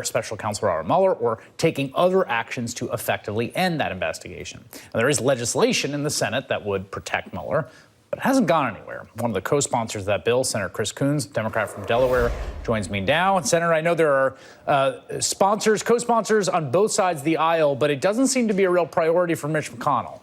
Special Counsel Robert Mueller or taking other actions to effectively end that investigation. Now, there is legislation in the Senate that would protect Mueller, but it hasn't gone anywhere. One of the co-sponsors of that bill, Senator Chris Coons, Democrat from Delaware, joins me now. And Senator, I know there are co-sponsors on both sides of the aisle, but it doesn't seem to be a real priority for Mitch McConnell.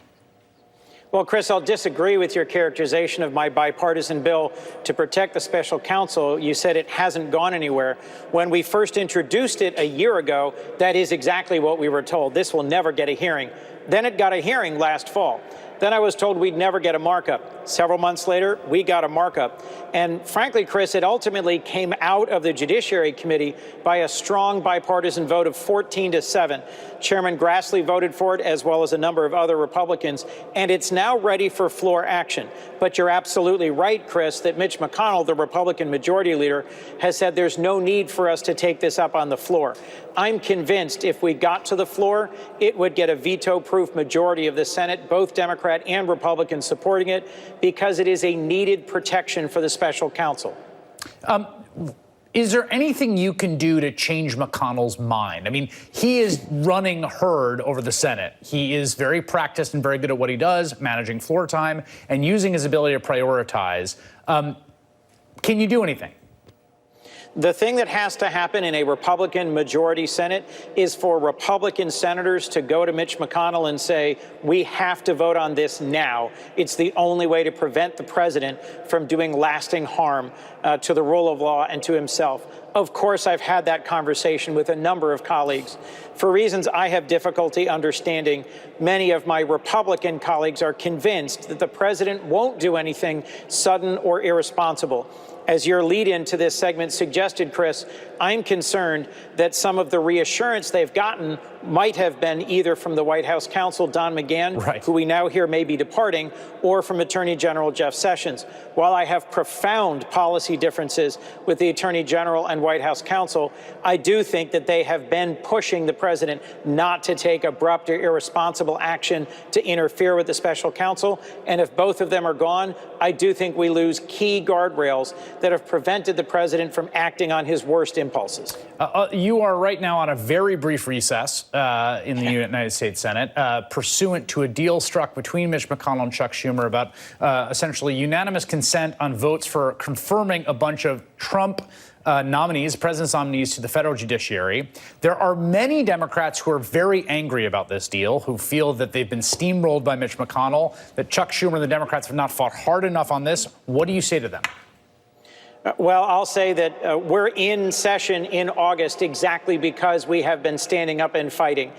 Well, Chris, I'll disagree with your characterization of my bipartisan bill to protect the special counsel. You said it hasn't gone anywhere. When we first introduced it a year ago, that is exactly what we were told. This will never get a hearing. Then it got a hearing last fall. Then I was told we'd never get a markup. Several months later, we got a markup. And frankly, Chris, it ultimately came out of the Judiciary Committee by a strong bipartisan vote of 14-7. Chairman Grassley voted for it, as well as a number of other Republicans, and it's now ready for floor action. But you're absolutely right, Chris, that Mitch McConnell, the Republican majority leader, has said there's no need for us to take this up on the floor. I'm convinced if we got to the floor, it would get a veto-proof majority of the Senate, both Democrat and Republican supporting it, because it is a needed protection for the special counsel. Is there anything you can do to change McConnell's mind? I mean, he is running herd over the Senate. He is very practiced and very good at what he does, managing floor time and using his ability to prioritize. Can you do anything? The thing that has to happen in a Republican majority Senate is for Republican senators to go to Mitch McConnell and say, we have to vote on this now. It's the only way to prevent the president from doing lasting harm to the rule of law and to himself. Of course, I've had that conversation with a number of colleagues. For reasons I have difficulty understanding, many of my Republican colleagues are convinced that the president won't do anything sudden or irresponsible. As your lead-in to this segment suggested, Chris, I'm concerned that some of the reassurance they've gotten might have been either from the White House counsel, Don McGahn, right, who we now hear may be departing, or from Attorney General Jeff Sessions. While I have profound policy differences with the Attorney General and White House counsel, I do think that they have been pushing the president not to take abrupt or irresponsible action to interfere with the special counsel. And if both of them are gone, I do think we lose key guardrails that have prevented the president from acting on his worst impulses. You are right now on a very brief recess in the United States Senate, pursuant to a deal struck between Mitch McConnell and Chuck Schumer about essentially unanimous consent on votes for confirming a bunch of Trump nominees, president's nominees to the federal judiciary. There are many Democrats who are very angry about this deal, who feel that they've been steamrolled by Mitch McConnell, that Chuck Schumer and the Democrats have not fought hard enough on this. What do you say to them? Well, I'll say that we're in session in August exactly because we have been standing up and fighting.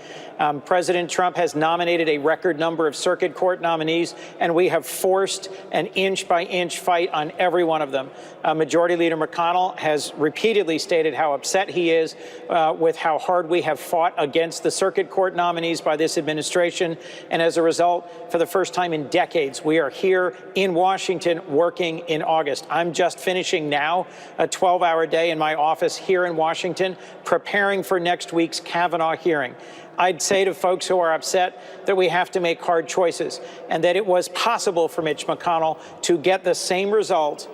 President Trump has nominated a record number of circuit court nominees, and we have forced an inch-by-inch fight on every one of them. Majority Leader McConnell has repeatedly stated how upset he is with how hard we have fought against the circuit court nominees by this administration. And as a result, for the first time in decades, we are here in Washington working in August. I'm just finishing now a 12-hour day in my office here in Washington, preparing for next week's Kavanaugh hearing. I'd say to folks who are upset that we have to make hard choices and that it was possible for Mitch McConnell to get the same result.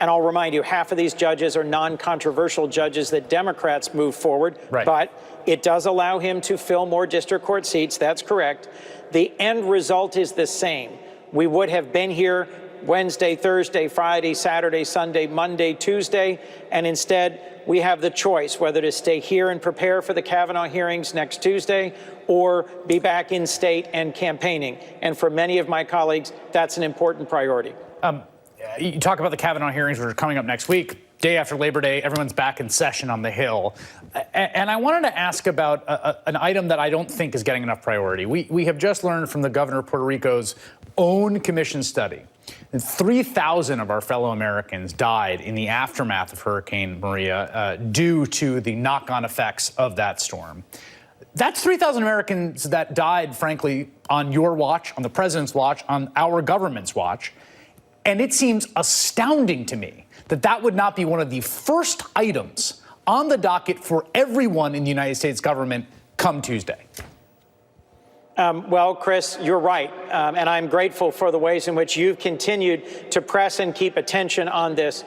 And I'll remind you, half of these judges are non-controversial judges that Democrats move forward. Right. But it does allow him to fill more district court seats. That's correct. The end result is the same. We would have been here Wednesday, Thursday, Friday, Saturday, Sunday, Monday, Tuesday, and instead we have the choice whether to stay here and prepare for the Kavanaugh hearings next Tuesday or be back in state and campaigning. And for many of my colleagues, that's an important priority. You talk about the Kavanaugh hearings, which are coming up next week. Day after Labor Day, everyone's back in session on the Hill. And I wanted to ask about an item that I don't think is getting enough priority. We have just learned from the governor of Puerto Rico's own commission study that 3,000 of our fellow Americans died in the aftermath of Hurricane Maria due to the knock-on effects of that storm. That's 3,000 Americans that died, frankly, on your watch, on the president's watch, on our government's watch. And it seems astounding to me that that would not be one of the first items on the docket for everyone in the United States government come Tuesday. Well, Chris, you're right. And I'm grateful for the ways in which you've continued to press and keep attention on this.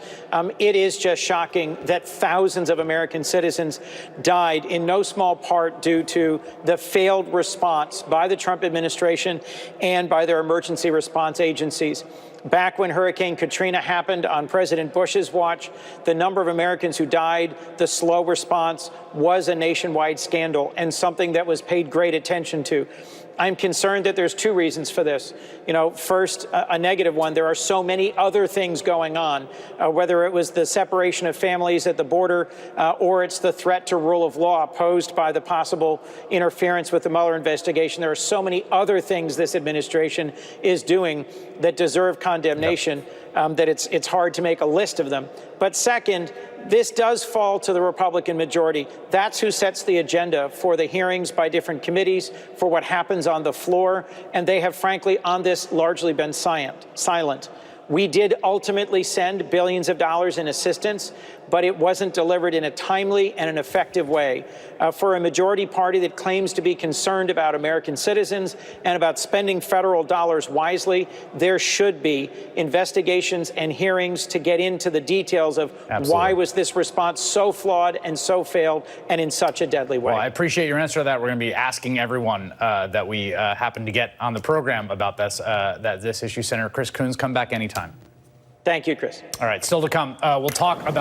It is just shocking that thousands of American citizens died in no small part due to the failed response by the Trump administration and by their emergency response agencies. Back when Hurricane Katrina happened on President Bush's watch, the number of Americans who died, the slow response, was a nationwide scandal and something that was paid great attention to. I'm concerned that there's two reasons for this. First, a negative one. There are so many other things going on, whether it was the separation of families at the border or it's the threat to rule of law posed by the possible interference with the Mueller investigation. There are so many other things this administration is doing that deserve condemnation. That it's hard to make a list of them. But second, this does fall to the Republican majority. That's who sets the agenda for the hearings by different committees, for what happens on the floor, and they have, frankly, on this largely been silent. We did ultimately send billions of dollars in assistance, but it wasn't delivered in a timely and an effective way. For a majority party that claims to be concerned about American citizens and about spending federal dollars wisely, there should be investigations and hearings to get into the details of why was this response so flawed and so failed and in such a deadly way. Well, I appreciate your answer to that. We're going to be asking everyone that we happen to get on the program about this issue. Senator Chris Coons, come back anytime. Thank you, Chris. All right, still to come, we'll talk about